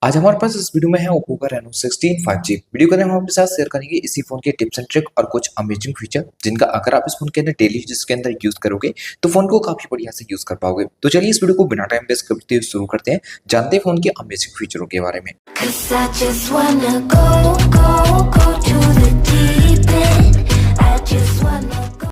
आज हमारे पास इस वीडियो में है ओप्पो का Reno 16 5G। वीडियो के अंदर हम आपके साथ शेयर करेंगे इसी फोन के टिप्स एंड ट्रिक और कुछ अमेजिंग फीचर जिनका अगर आप इस फोन के अंदर डेली यूज के अंदर यूज करोगे तो फोन को काफी बढ़िया से यूज कर पाओगे। तो चलिए इस वीडियो को बिना टाइम वेस्ट करते हुए शुरू करते हैं, जानते हैं फोन के अमेजिंग फीचरों के बारे में।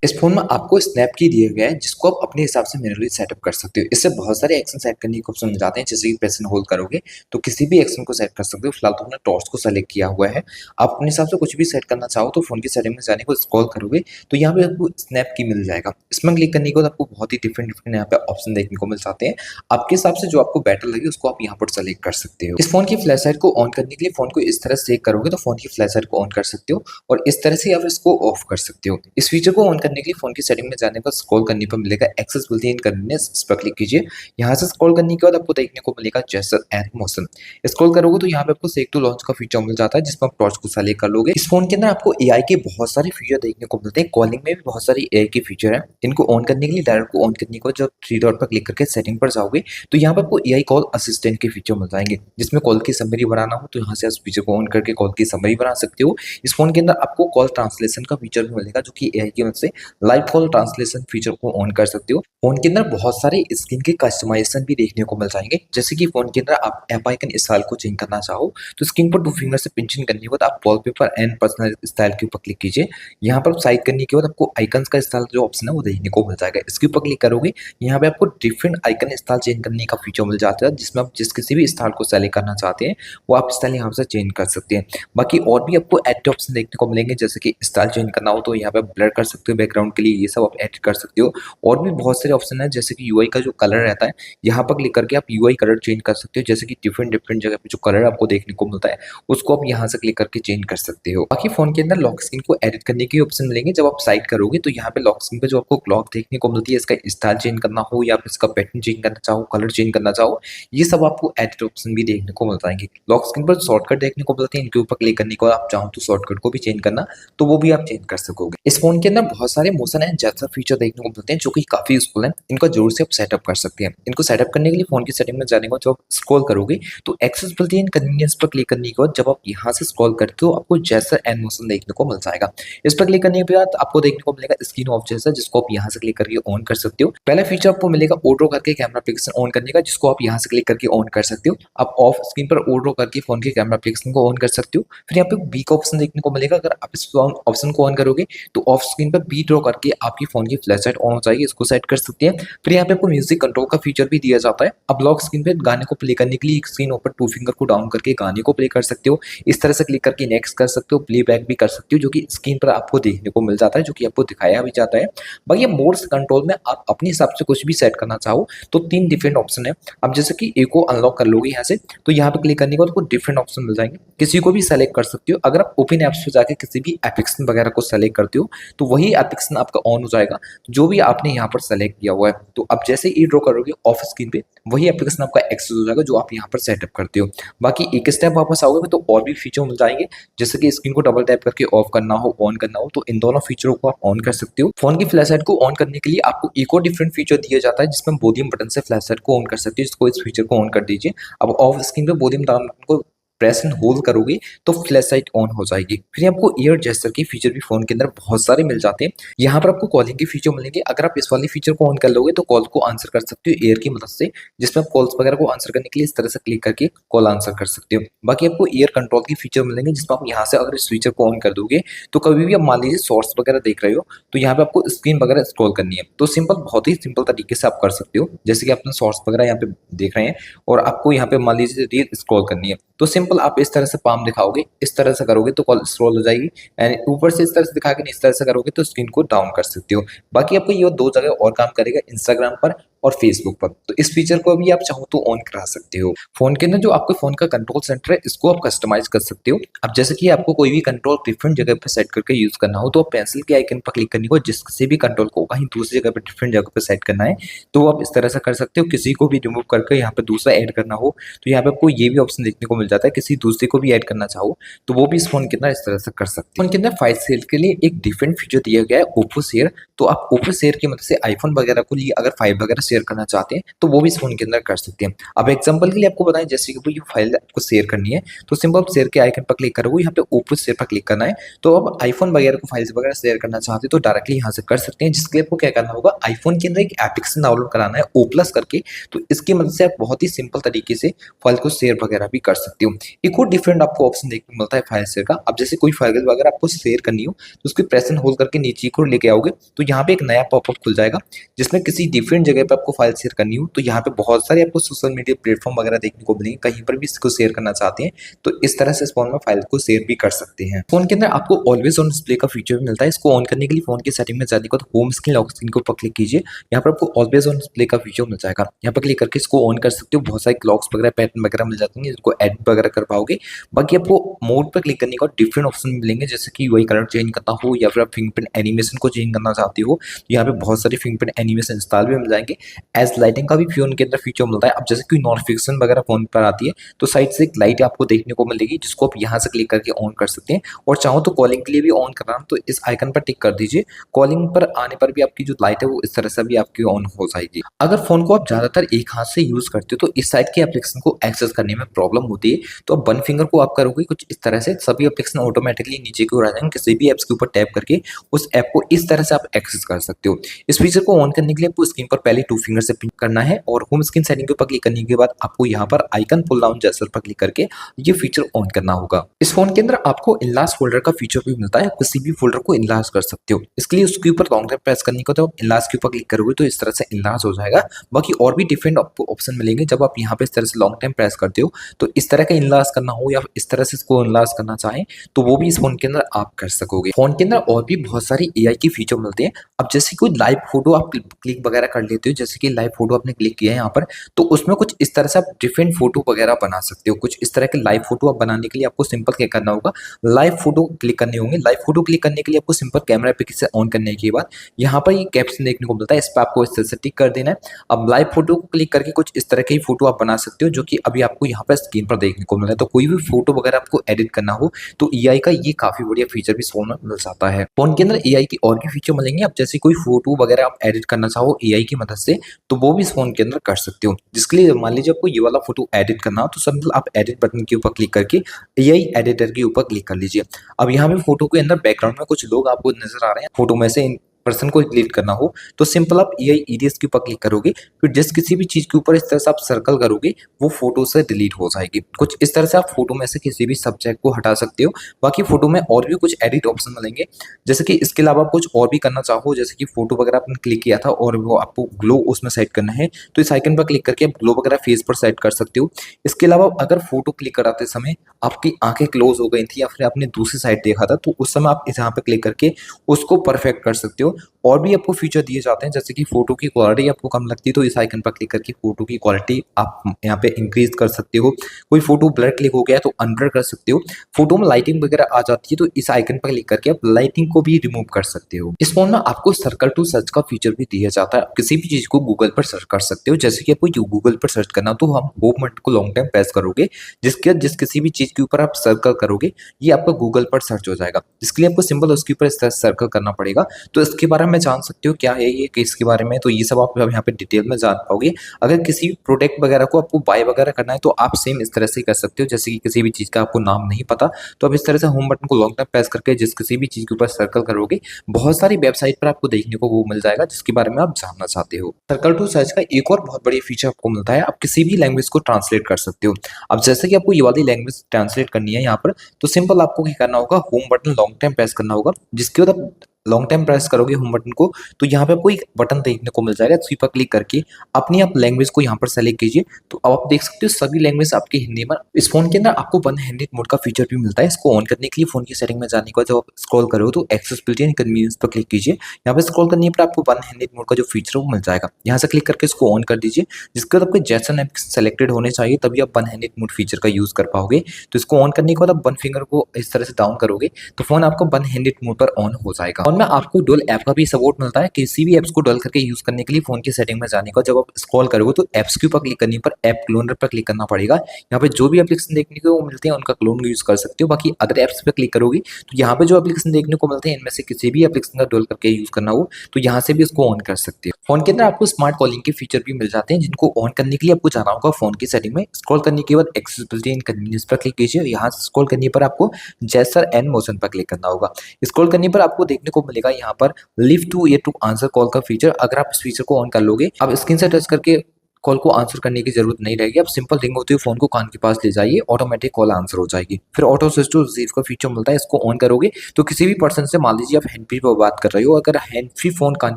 इस फोन में आपको स्नैप की दिया गया है जिसको आप अपने हिसाब से मैन्युअली सेटअप कर सकते हो। इससे बहुत सारे एक्शन सेट करने के ऑप्शन मिल जाते हैं, जैसे कि प्रेस एंड होल्ड करोगे तो किसी भी एक्शन को सेट कर सकते हो। फिलहाल तो हमने टॉर्च को सेलेक्ट किया हुआ है। आप अपने हिसाब से कुछ भी सेट करना चाहो तो फोन की सेटिंग में जाने को स्क्रॉल करोगे तो यहाँ पे आपको स्नैप की मिल जाएगा। इसमें क्लिक करने के बाद आपको बहुत ही डिफरेंट यहाँ पे ऑप्शन देखने को मिल जाते हैं। आपके हिसाब से जो आपको बेटर लगे उसको आप यहाँ पर सेलेक्ट कर सकते हो। इस फोन की फ्लैश लाइट को ऑन करने के लिए फोन को इस तरह से करोगे तो फोन की फ्लैश लाइट को ऑन कर सकते हो और इस तरह से आप इसको ऑफ कर सकते हो। इस फीचर को ऑन करने के लिए फोन की सेटिंग में जाने पर स्क्रॉल करने पर मिलेगा एक्सेसिबिलिटी एंड कन्वीनियंस, इस पर क्लिक कीजिए। यहाँ से स्क्रॉल करने के बाद आपको देखने को मिलेगा जेस्चर एंड मोशन। स्क्रॉल करोगे तो यहाँ पे आपको सेक टू लॉन्च का फीचर मिल जाता है जिसमें आप टॉर्च को सेलेक्ट कर लोगे। इस फोन के अंदर आपको एआई के बहुत सारे फीचर देखने को मिलते हैं। कॉलिंग में भी बहुत सारी एआई के फीचर है। इनको ऑन करने के लिए डायरेक्ट को ऑन करने को जब थ्री डॉट पर क्लिक करके सेटिंग पर जाओगे तो यहाँ पर आपको एआई कॉल असिस्टेंट के फीचर मिल जाएंगे, जिसमें कॉल की समरी बनाना हो तो यहाँ से इस फीचर को ऑन करके कॉल की समरी बना सकते हो। इस फोन के अंदर आपको कॉल ट्रांसलेशन का फीचर भी मिलेगा जो कि एआई की मदद से लाइव कॉल ट्रांसलेशन फीचर को ऑन कर सकते हो। फोन के अंदर बहुत सारे स्क्रीन के कस्टमाइजेशन भी देखने को मिल जाएंगे, जैसे कि फोन के अंदर आप ऐप आइकन स्टाइल को चेंज करना चाहो तो स्क्रीन पर 2 फिंगर से पिंचिंग करने के बाद आप वॉलपेपर एंड पर्सनल स्टाइल के ऊपर क्लिक कीजिए। यहाँ पर साइड करने के बाद आपको आइकन्स का स्टाइल जो ऑप्शन है वो देखने को मिल जाएगा। इसके ऊपर क्लिक करोगे यहाँ पे आपको डिफरेंट आइकन स्टाइल चेंज करने का फीचर मिल जाता है, जिसमें आप जिस किसी भी स्टाइल को सेलेक्ट करना चाहते हैं वो आप स्टाइल यहाँ से चेंज कर सकते हैं। बाकी और भी आपको एड ऑप्शन देखने को मिलेंगे, जैसे कि स्टाइल चेंज करना हो तो यहाँ पे ब्लर कर सकते हो बैकग्राउंड के लिए, ये सब आप एड कर सकते हो। और भी बहुत सारे ऑप्शन है, जैसे कि यूआई का जो कलर रहता है यहाँ पर क्लिक करके आप यूआई कलर चेंज कर सकते हो। जैसे कि डिफरेंट जगह पे जो कलर आपको देखने को मिलता है उसको आप यहाँ से क्लिक करके चेंज कर सकते हो। बाकी फोन के अंदर लॉक स्क्रीन को एडिट करने के ऑप्शन मिलेंगे। जब आप साइड करोगे तो यहाँ पे लॉक स्क्रीन पे जो आपको क्लॉक देखने को मिलती है, इसका स्टाइल चेंज करना हो या फिर इसका पैटर्न चेंज करना चाहो, कलर चेंज करना चाहो, ये सब आपको एडिट ऑप्शन भी देखने को मिल जाएंगे। लॉक स्क्रीन पर शॉर्टकट देखने को मिलते हैं, इनके ऊपर क्लिक करने को आप चाहो तो शॉर्टकट को भी चेंज करना तो वो भी आप चेंज कर सकोगे। इस फोन के अंदर बहुत सारे मोशन एंड जेस्चर फीचर देखने को मिलते हैं जो कि काफी यूजफुल है। इनको जरूर से आप सेटअप कर सकते हैं। इनको सेटअप करने के लिए फोन की सेटिंग में जाने को जब स्क्रॉल करोगे तो एक्सेसिबिलिटी एंड कन्वीनियंस पर क्लिक करने के बाद जब आप यहाँ से स्क्रॉल करते हो आपको जेस्चर एंड मोशन देखने को मिल जाएगा। इस पर क्लिक करने के बाद आपको देखने को मिलेगा स्क्रीन ऑफ जेस्चर, जिसको आप यहाँ से क्लिक करके ऑन कर सकते हो। पहला फीचर आपको मिलेगा ऑटो करके कैमरा पिक्सल ऑन करने का, जिसको आप यहाँ से क्लिक करके ऑन कर सकते हो। आप ऑफ स्क्रीन पर ऑटो करके फोन के कैमरा पिक्सल को ऑन कर सकते हो। फिर यहाँ पे बी का ऑप्शन देखने को मिलेगा। अगर आप इस ऑप्शन को ऑन करोगे तो ऑफ स्क्रीन पर बी ड्रॉ करके आपकी फोन की फ्लैश लाइट ऑन हो जाएगी, इसको सेट कर सकते हैं। फिर यहाँ पे आपको म्यूजिक कंट्रोल का फीचर भी दिया जाता है। अब लॉक स्क्रीन पे गाने को प्ले करने के लिए स्क्रीन ऊपर 2 फिंगर को डाउन करके गाने को प्ले कर सकते हो। इस तरह से क्लिक करके नेक्स्ट कर सकते हो, प्ले बैक भी कर सकते हो, जो कि स्क्रीन पर आपको देखने को मिल जाता है, जो कि आपको दिखाया भी जाता है। बाकी मोड्स कंट्रोल में आप अपने हिसाब से कुछ भी सेट करना चाहो तो 3 डिफरेंट ऑप्शन है। अब जैसे कि एक को अनलॉक कर लोगे यहाँ से तो यहाँ पे क्लिक करने के बाद आपको डिफरेंट ऑप्शन मिल जाएंगे, किसी को भी सेलेक्ट कर सकते हो। अगर आप ओपन एप्स पे जाके किसी भी एप्लीकेशन वगैरह को सेलेक्ट करते हो तो वही एप्लीकेशन आपका ऑन हो जाएगा जो भी आपने यहाँ पर सेलेक्ट किया हुआ है। तो अब जैसे ई ड्रॉ करोगे ऑफ स्क्रीन पे वही एप्लीकेशन आपका एक्सेस हो जाएगा जो आप यहाँ पर सेटअप करते हो। बाकी एक स्टेप वापस आओगे तो और भी फीचर मिल जाएंगे, जैसे कि स्क्रीन को डबल टैप करके ऑफ करना हो ऑन करना हो तो इन दोनों फीचरों को आप ऑन कर सकते हो। फोन की फ्लैश लाइट को ऑन करने के लिए आपको एक और डिफरेंट फीचर दिया जाता है जिसमें वॉल्यूम बटन से फ्लैश लाइट को ऑन कर सकते हो, जिसको इस फीचर को ऑन कर दीजिए। अब ऑफ स्क्रीन पे वॉल्यूम डाउन को प्रेस एंड होल्ड करोगे तो फ्लैश लाइट ऑन हो जाएगी। फिर आपको ईयर जेस्चर के फीचर भी फोन के अंदर बहुत सारे मिल जाते हैं। यहाँ पर आपको कॉलिंग के फीचर मिलेंगे। अगर आप इस वाले फीचर को ऑन कर लोगे तो कॉल को आंसर कर सकते हो ईयर की मदद से, जिसमें आप कॉल्स वगैरह को आंसर करने के लिए इस तरह से क्लिक करके कॉल आंसर कर सकते हो। बाकी आपको ईयर कंट्रोल के फीचर मिलेंगे, जिसमें आप यहाँ से अगर इस फीचर को ऑन कर दोगे तो कभी भी आप मान लीजिए शॉर्ट्स वगैरह देख रहे हो तो यहाँ पे आपको स्क्रीन वगैरह स्क्रॉल करनी है तो सिंपल बहुत ही सिंपल तरीके से आप कर सकते हो। जैसे कि अपने शॉर्ट्स वगैरह यहाँ पे देख रहे हैं और आपको यहाँ पे मान लीजिए रील स्क्रॉल करनी है तो सिंपल आप इस तरह से पाम दिखाओगे, इस तरह से करोगे तो कॉल स्क्रॉल हो जाएगी। एंड ऊपर से इस तरह से दिखा के इस तरह से करोगे तो स्क्रीन को डाउन कर सकते हो। बाकी आपको ये 2 जगह और काम करेगा, इंस्टाग्राम पर और फेसबुक पर, तो इस फीचर को भी आप चाहो तो ऑन करा सकते हो। फोन के अंदर जो आपके फोन का कंट्रोल सेंटर है इसको आप कस्टमाइज कर सकते हो। अब जैसे कि आपको कोई भी कंट्रोल डिफरेंट जगह पर सेट करके यूज करना हो तो आप पेंसिल के आइकन पर क्लिक करने को जिससे भी कंट्रोल को कहीं दूसरी जगह पर डिफरेंट जगह पर सेट करना है तो आप इस तरह से कर सकते हो। किसी को भी रिमूव करके यहाँ पे दूसरा ऐड करना हो तो यहाँ पे आपको ये भी ऑप्शन देखने को मिल जाता है। किसी दूसरे को भी ऐड करना चाहो तो वो भी इस फोन के अंदर इस तरह से कर सकते हैं। फोन के अंदर 5 शेयर के लिए एक डिफरेंट फीचर दिया गया है ओप्पो शेयर। तो आप ओप्पो शेयर की मदद से आईफोन वगैरह को लिए अगर 5 वगैरह शेयर करना चाहते हैं तो वो भी इस फोन के अंदर कर सकते हैं। अब एग्जांपल के लिए आपको बताएं, जैसे कि कोई फाइल आपको शेयर करनी है तो सिंपल आप शेयर के आइकन पर क्लिक करोगे, यहाँ पे ऊपर शेयर पर क्लिक करना है। तो अब आईफोन वगैरह को फाइल्स वगैरह शेयर करना चाहते हो तो डायरेक्टली यहाँ से कर सकते हैं, जिसके लिए आपको क्या करना होगा, आईफोन के अंदर एक एप्लीकेशन डाउनलोड कराना है ओ प्लस करके। तो इसकी मदद से आप बहुत ही सिंपल तरीके से फाइल को शेयर वगैरह भी कर सकते हो। एक और डिफरेंट आपको ऑप्शन देखने को मिलता है फाइल शेयर का। अब जैसे कोई फाइल वगैरह आपको शेयर करनी हो तो उसको प्रेस एंड होल्ड करके नीचे को लेके आओगे तो यहाँ पे एक नया पॉपअप खुल जाएगा, जिसमें किसी डिफरेंट जगह पे आपको फाइल शेयर करनी हो तो यहाँ पे बहुत सारे आपको सोशल मीडिया प्लेटफॉर्म वगैरह देखने को मिलेंगे, कहीं पर भी इसको शेयर करना चाहते हैं तो इस तरह से इस फोन में फाइल को शेयर भी कर सकते हैं। फोन के अंदर आपको ऑलवेज ऑन डिस्प्ले का फीचर भी मिलता है। इसको ऑन करने के लिए फोन की सेटिंग में जाने के बाद होम स्क्रीन लॉक स्क्रीन के ऊपर क्लिक कीजिए, यहाँ पर आपको ऑलवेज ऑन डिस्प्ले का फीचर मिल जाएगा। यहाँ पर क्लिक करके इसको ऑन कर सकते हो। बहुत सारे क्लॉक्स वगैरह पैटर्न वगैरह मिल जाते हैं जिनको एडिट वगैरह कर पाओगे। बाकी आपको मोड पर क्लिक करने का डिफरेंट ऑप्शन मिलेंगे, जैसे कि वही कलर चेंज करना हो या फिर आप फिंगरप्रिंट एनिमेशन को चेंज करना चाहते हो, यहाँ पे बहुत सारे फिंगरप्रिंट एनिमेशन इंस्टॉल भी मिल जाएंगे। एज लाइटिंग का भी फोन के अंदर फीचर मिलता है। अब जैसे कोई नोटिफिकेशन वगैरह फोन पर आती है तो साइड से एक लाइट आपको देखने को मिलेगी, जिसको आप यहाँ से क्लिक करके ऑन कर सकते हैं। और चाहो तो कॉलिंग के लिए भी ऑन करना तो इस आइकन पर टिक कर दीजिए। कॉलिंग पर आने पर भी आपकी जो लाइट है वो इस तरह से भी आपकी ऑन हो जाएगी। अगर फोन को आप ज्यादातर एक हाथ से यूज करते हो तो इस साइड के एप्लीकेशन को एक्सेस करने में प्रॉब्लम होती है, तो आप वन फिंगर को आप करोगे कुछ इस तरह से, सभी एप्लीकेशन ऑटोमेटिकली नीचे की ओर आ जाएंगे। किसी भी एप्स के ऊपर टैप करके उस ऐप को इस तरह से आप एक्सेस कर सकते हो। इस फीचर को ऑन करने के लिए आपको स्क्रीन पर पहले टू फिंगर से पिक करना है और होम स्क्रीन सेटिंग के ऊपर क्लिक करने के बाद आपको यहाँ पर आइकन पुल डाउन जेस्चर पर क्लिक करके ये फीचर ऑन करना होगा। इस फोन के अंदर आपको इनलार्ज फोल्डर का फीचर भी मिलता है। किसी भी फोल्डर को इनलार्ज कर सकते हो। इसके लिए उसके ऊपर लॉन्ग टैप प्रेस करने को, तो आप इनलार्ज के ऊपर क्लिक करोगे तो इस तरह से इनलार्ज हो जाएगा। बाकी और भी डिफरेंट आपको ऑप्शन मिलेंगे। जब आप यहाँ पे इस तरह से लॉन्ग टाइम प्रेस करते हो तो इस तरह का इनलार्ज करना हो या इस तरह से इसको इनलार्ज करना चाहें तो वो भी इस फोन के अंदर आप कर सकोगे। फोन के अंदर और भी बहुत सारी एआई की फीचर मिलते हैं। अब जैसे कोई लाइव फोटो आप क्लिक वगैरह कर लेते हो, जैसे कि लाइव फोटो आपने क्लिक किया है यहाँ पर, तो उसमें कुछ इस तरह से आप डिफरेंट फोटो वगैरह बना सकते हो। कुछ इस तरह के लाइव फोटो आप बनाने के लिए आपको सिंपल क्या करना होगा, लाइव फोटो क्लिक करने होंगे। लाइव फोटो क्लिक करने के लिए आपको सिंपल कैमरा एप्लीकेशन ऑन करने के बाद यहाँ पर ये कैप्शन देखने को मिलता है, इस पर आपको इस तरह से टिक कर देना है। अब लाइव फोटो को क्लिक करके कुछ इस तरह की फोटो आप बना सकते हो, जो कि अभी आपको यहाँ पर स्क्रीन पर देखने को मिल रहा है। तो कोई भी फोटो वगैरह आपको एडिट करना हो तो एआई का ये काफी बढ़िया फीचर भी फोन में मिल जाता है। फोन के अंदर एआई की और भी फीचर मिलेंगे। अब जैसे कोई फोटो वगैरह आप एडिट करना चाहो एआई की मदद से तो वो भी इस फोन के अंदर कर सकते हो। जिसके लिए मान लीजिए आपको ये वाला फोटो एडिट करना हो तो सिंपल आप एडिट बटन के ऊपर क्लिक करके एआई एडिटर के ऊपर क्लिक कर लीजिए। अब यहाँ पे फोटो के अंदर बैकग्राउंड में कुछ लोग आपको नजर आ रहे हैं, फोटो में से पर्सन को डिलीट करना हो तो सिंपल आप एआई ईडीएस के ऊपर क्लिक करोगे, फिर जिस किसी भी चीज के ऊपर इस तरह से आप सर्कल करोगे वो फोटो से डिलीट हो जाएगी। कुछ इस तरह से आप फोटो में से किसी भी सब्जेक्ट को हटा सकते हो। बाकी फोटो में और भी कुछ एडिट ऑप्शन मिलेंगे, जैसे कि इसके अलावा कुछ और भी करना चाहो, जैसे कि फोटो वगैरह आपने क्लिक किया था और वो आपको ग्लो उसमें सेट करना है तो इस आइकन पर क्लिक करके आप ग्लो वगैरह फेस पर सेट कर सकते हो। इसके अलावा अगर फोटो क्लिक कराते समय आपकी आंखें क्लोज हो गई थी या फिर आपने दूसरी साइड देखा था तो उस समय आप यहाँ पे क्लिक करके उसको परफेक्ट कर सकते हो। और भी आपको फीचर दिए जाते हैं, जैसे कि फोटो की क्वालिटी आपको कम लगती है तो इस आइकन पर क्लिक करके फोटो की क्वालिटी आप यहाँ पे इंक्रीज कर सकते हो। कोई फोटो ब्लर क्लिक हो गया तो अनब्लर कर सकते हो। फोटो में लाइटिंग वगैरह आ जाती है तो इस आइकन पर क्लिक करके आप लाइटिंग को भी रिमूव कर सकते हो। इस फोन में आपको सर्कल टू सर्च का फीचर भी दिया जाता है। किसी भी चीज को गूगल पर सर्च कर सकते हो, जैसे कि आपको गूगल पर सर्च करना तो हम होम बटन को लॉन्ग टाइम प्रेस करोगे, जिस किसी भी चीज के ऊपर आप सर्कल करोगे ये आपका गूगल पर सर्च हो जाएगा। इसके लिए आपको सिंपल उसके ऊपर इस तरह सर्कल करना पड़ेगा। तो इसके बारे में जान सकते हो क्या है ये केस के बारे में, तो ये सब आप यहाँ पे डिटेल में जान पाओगे। अगर किसी भी प्रोडक्ट वगैरह को आपको बाय वगैरह करना है तो आप सेम इस तरह से कर सकते हो। जैसे कि किसी भी चीज का आपको नाम नहीं पता तो आप इस तरह से होम बटन को लॉन्ग टाइम प्रेस करके जिस किसी भी चीज के ऊपर सर्कल करोगे बहुत सारी वेबसाइट पर आपको देखने को वो मिल जाएगा जिसके बारे में आप जानना चाहते हो। सर्कल टू सर्च का एक और बहुत बड़ी फीचर आपको मिलता है, आप किसी भी लैंग्वेज को ट्रांसलेट कर सकते हो। अब जैसे कि आपको ये वाली लैंग्वेज ट्रांसलेट करनी है यहाँ पर तो सिंपल आपको क्या करना होगा, home button long time press करना होगा। जिसके बाद आप लॉन्ग टाइम प्रेस करोगे होम बटन को तो यहाँ पे आपको एक बटन देखने को मिल जाएगा, उसी पर क्लिक करके अपनी आप लैंग्वेज को यहाँ पर सेलेक्ट कीजिए। तो अब आप देख सकते हो सभी लैंग्वेज आपके हिंदी में। इस फोन के अंदर आपको वन हैंडेड मोड का फीचर भी मिलता है। इसको ऑन करने के लिए फोन की सेटिंग में जाने के बाद जब आप स्क्रॉल करो तो एक्सेसिबिलिटी एंड कन्वीनियंस पर क्लिक कीजिए। यहाँ पर स्क्रॉल करने पर आपको वन हैंडेड मोड का जो फीचर है वो मिल जाएगा। यहाँ से क्लिक करके इसको ऑन कर दीजिए। जिसके बाद आपके जैसन ऐप सेलेक्टेड होने चाहिए तभी आप वन हैंडेड मोड फीचर का यूज कर पाओगे। तो इसको ऑन करने के बाद आप वन फिंगर को इस तरह से डाउन करोगे तो फोन आपका वन हैंडेड मोड पर ऑन हो जाएगा। फोन में आपको डुअल ऐप का भी सपोर्ट मिलता है। किसी भी एप्स को डुअल करके यूज करने के लिए फोन की सेटिंग में जाने का जब आप स्क्रॉल करोगे तो एप्स के ऊपर क्लिक करने पर ऐप क्लोनर पर क्लिक करना पड़ेगा। यहाँ पे जो भी एप्लीकेशन देखने को मिलते हैं उनका क्लोन यूज कर सकते हो। बाकी अदर एप्स पे क्लिक करोगे तो यहाँ पे जो एप्लीकेशन देखने को मिलते हैं इनमें से किसी भी एप्लीकेशन का डुअल करके यूज करना हो तो यहाँ से भी इसको ऑन कर सकते हो। फोन के अंदर आपको स्मार्ट कॉलिंग के फीचर भी मिल जाते हैं जिनको ऑन करने के लिए आपको जाना होगा फोन की सेटिंग में। स्क्रॉल करने के बाद एक्सेसिबिलिटी एंड कन्वीनियंस पर क्लिक कीजिए। यहाँ से स्क्रॉल करने पर आपको जेस्चर एंड मोशन पर क्लिक करना होगा। स्क्रॉल करने पर आपको देखने को मिलेगा यहाँ पर लिव टू ये टू आंसर कॉल का फीचर। अगर आप इस फीचर को ऑन कर लोगे आप स्क्रीन से टच करके कॉल को आंसर करने की जरूरत नहीं रहेगी। आप सिंपल रिंग होती है फोन को कान के पास ले जाइए, ऑटोमेटिक कॉल आंसर हो जाएगी। फिर ऑटो स्विच टू रिसीव का फीचर मिलता है, इसको ऑन करोगे तो किसी भी पर्सन से, मान लीजिए आप हैंड फ्री पर बात कर रहे हो, अगर हैंड फ्री फोन कान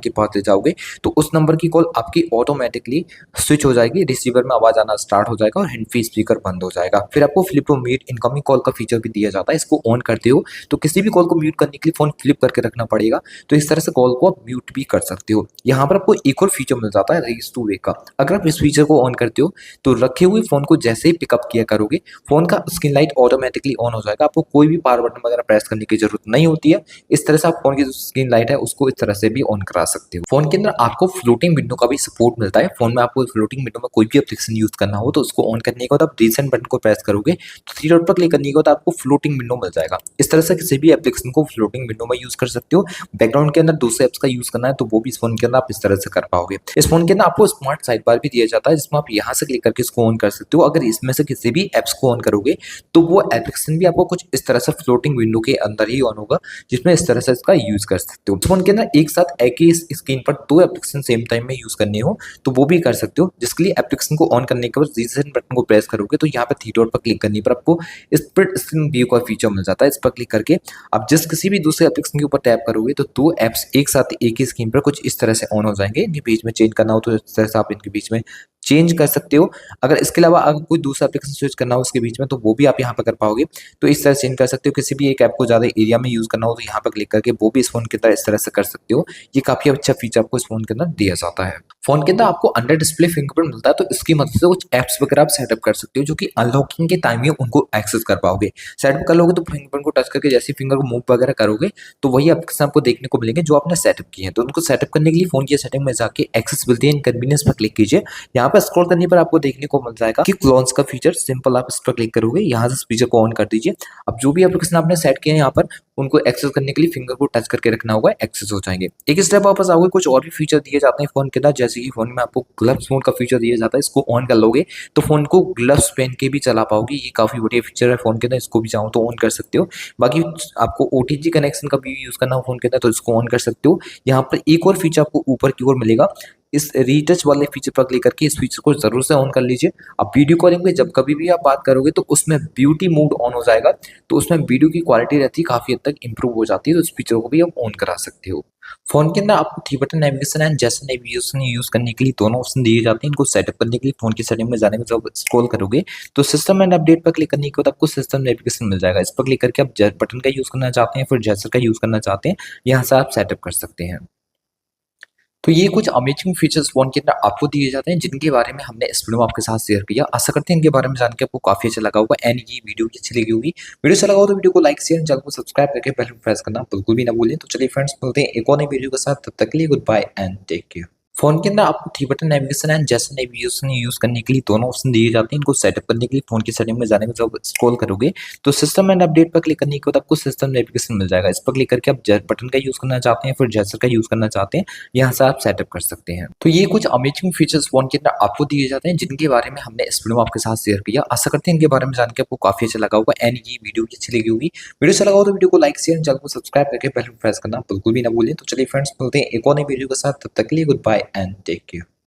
के पास ले जाओगे तो उस नंबर की कॉल आपकी ऑटोमेटिकली स्विच हो जाएगी, रिसीवर में आवाज आना स्टार्ट हो जाएगा और हैंड फ्री स्पीकर बंद हो जाएगा। फिर आपको flip to mute incoming call का फीचर भी दिया जाता है। इसको ऑन करते हो तो किसी भी कॉल को म्यूट करने के लिए फोन फ्लिप करके रखना पड़ेगा, तो इस तरह से कॉल को आप म्यूट भी कर सकते हो। यहाँ पर आपको एक और फीचर मिल जाता है रेज टू वे का। अगर आप इस फीचर को ऑन करते हो तो रखे हुए फोन को जैसे ही पिकअप किया करोगे फोन का स्क्रीन लाइट ऑटोमेटिकली ऑन हो जाएगा। आपको कोई भी पावर बटन वगैरह प्रेस करने की जरूरत नहीं होती है। इस तरह से आप फोन की जो स्क्रीन लाइट है उसको इस तरह से भी ऑन करा सकते हो। फोन के अंदर आपको फ्लोटिंग विंडो का भी सपोर्ट मिलता है। फोन में आपको फ्लोटिंग विंडो में कोई भी एप्लीकेशन यूज करना हो तो उसको ऑन करने के बाद आप रीसेंट बटन को प्रेस करोगे तो थ्री डॉट पर क्लिक करने के बाद आपको फ्लोटिंग विंडो मिल जाएगा। इस तरह से किसी भी एप्लीकेशन को फ्लोटिंग विंडो में यूज कर सकते हो। बैकग्राउंड के अंदर दूसरे एप्स का यूज करना है तो वो भी इस फोन के अंदर आप इस तरह से कर पाओगे। इस फोन के अंदर आपको स्मार्ट साइड बार भी दिया जाता है जिसमें आप यहाँ से क्लिक करके इसको ऑन कर सकते हो। अगर इसमें से किसी भी एप्स को ऑन करोगे तो वो एप्लीकेशन भी आपको कुछ इस तरह से फ्लोटिंग विंडो के अंदर ही ऑन होगा जिसमें इस तरह से इसका यूज कर सकते हो। फोन के अंदर एक साथ एक ही स्क्रीन पर दो एप्लीकेशन सेम टाइम में यूज करने हो तो वो भी कर सकते हो, जिसके लिए एप्लीकेशन को ऑन करने के बाद रीसेंट बटन को प्रेस करोगे तो यहाँ पर थ्री डॉट पर क्लिक करने पर आपको स्प्लिट स्क्रीन व्यू का फीचर मिल जाता है। इस पर क्लिक करके आप जिस किसी भी दूसरे एप्लीकेशन के ऊपर टैप करोगे तो दो एप्स एक साथ एक ही स्क्रीन पर कुछ इस तरह से ऑन हो जाएंगे। इनके बीच में चेंज करना हो तो इस तरह से आप इनके बीच में चेंज कर सकते हो। अगर इसके अलावा अगर कोई दूसरा एप्लीकेशन स्विच करना हो उसके बीच में तो वो भी आप यहाँ पर कर पाओगे। तो इस तरह से चेंज कर सकते हो। किसी भी एक ऐप को ज़्यादा एरिया में यूज़ करना हो तो यहाँ पर क्लिक करके वो भी इस फोन के अंदर इस तरह से कर सकते हो। ये काफ़ी अच्छा फीचर आपको इस फोन के अंदर दिया जाता है। फोन के अंदर आपको अंडर डिस्प्ले फिंगरप्रिंट मिलता है तो इसकी मदद से कुछ एप्स वगैरह आप सेटअप कर सकते हो जो कि अनलॉकिंग के टाइम में उनको एक्सेस कर पाओगे। सेटअप कर लोगे तो फिंगरप्रिंट को टच करके जैसे फिंगर को मूव वगैरह करोगे तो वही एप्लीकेशन आपको देखने को मिलेंगे जो आपने सेटअप किए हैं। तो उनको सेटअप करने के लिए फोन की सेटिंग में जाके एक्सेसिबिलिटी एंड कन्वीनियंस पर क्लिक कीजिए। यहाँ पर स्क्रॉल करने पर आपको देखने को मिल जाएगा कि क्लोन्स का फीचर। सिंपल आप इस पर क्लिक करोगे, यहाँ से इस फीचर को ऑन कर दीजिए। अब जो भी एप्लीकेशन आपने सेट किए हैं यहाँ पर उनको एक्सेस करने के लिए फिंगर को टच करके रखना होगा, एक्सेस हो जाएंगे। एक स्टेप वापस आओगे, कुछ और भी फीचर दिए जाते हैं फोन के अंदर, जैसे कि फोन में आपको ग्लव्स मोड का फीचर दिया जाता है। इसको ऑन कर लोगे तो फोन को ग्लव्स पहन के भी चला पाओगे। ये काफी बढ़िया फीचर है फोन के अंदर, इसको भी चाहो तो ऑन कर सकते हो। बाकी आपको OTG कनेक्शन का भी यूज करना हो फोन के अंदर तो इसको ऑन कर सकते हो। यहाँ पर एक और फीचर आपको ऊपर की ओर मिलेगा, इस रीटच वाले फीचर पर क्लिक करके इस फीचर को जरूर से ऑन कर लीजिए। अब वीडियो कॉलिंग में जब कभी भी आप बात करोगे तो उसमें ब्यूटी मोड ऑन हो जाएगा, तो उसमें वीडियो की क्वालिटी रहती है काफी हद तक इंप्रूव हो जाती है। तो इस फीचर को भी आप ऑन करा सकते हो। फोन के अंदर आपको three button navigation and gesture navigation use करने के लिए दोनों ऑप्शन दिए जाते हैं। इनको सेटअप करने के लिए फोन की सेटिंग में जाने में जब स्क्रॉल करोगे तो सिस्टम एंड अपडेट पर क्लिक करने के बाद आपको सिस्टम नेविगेशन मिल जाएगा। इस पर क्लिक करके आप बटन का यूज करना चाहते हैं फिर जेस्चर का यूज करना चाहते हैं, यहाँ से आप सेटअप कर सकते हैं। तो ये कुछ अमेजिंग फीचर्स फोन के अंदर आपको दिए जाते हैं जिनके बारे में हमने इस वीडियो में आपके साथ शेयर किया। आशा करते हैं इनके बारे में जान के आपको काफी अच्छा लगा होगा एंड ये वीडियो की अच्छी लगी होगी। वीडियो अच्छा लगा हो तो वीडियो को लाइक शेयर चैनल को सब्सक्राइब करके बेल आइकन प्रेस करना बिल्कुल भी ना भूलें। तो चलिए फ्रेंड्स, मिलते हैं एक और नई वीडियो के साथ, तब तक के लिए goodbye and take care. Phone के अंदर आपको three button navigation and gesture navigation use करने के लिए दोनों ऑप्शन दिए जाते हैं। इनको सेटअप करने के लिए फोन की सेटिंग में जाने में जब स्क्रॉल करोगे तो सिस्टम एंड अपडेट पर क्लिक करने के बाद आपको सिस्टम नेविगेशन मिल जाएगा। इस पर क्लिक करके आप बटन का यूज करना चाहते हैं फिर जेस्चर का यूज करना चाहते हैं, यहाँ से आप सेटअप कर सकते हैं। तो ये कुछ अमेजिंग फीचर्स फोन के अंदर आपको दिए जाते हैं जिनके बारे में हमने इस वीडियो में आपके साथ शेयर किया। आशा करते हैं इनके बारे में जान के आपको काफी अच्छा लगा होगा एंड ये वीडियो की अच्छी लगी होगी। वीडियो अच्छा लगा हो तो वीडियो को लाइक शेयर चैनल को सब्सक्राइब करके बेल आइकन प्रेस करना बिल्कुल भी ना भूलें। तो चलिए फ्रेंड्स, मिलते हैं एक और नई वीडियो के साथ, तब तक के लिए goodbye and take care.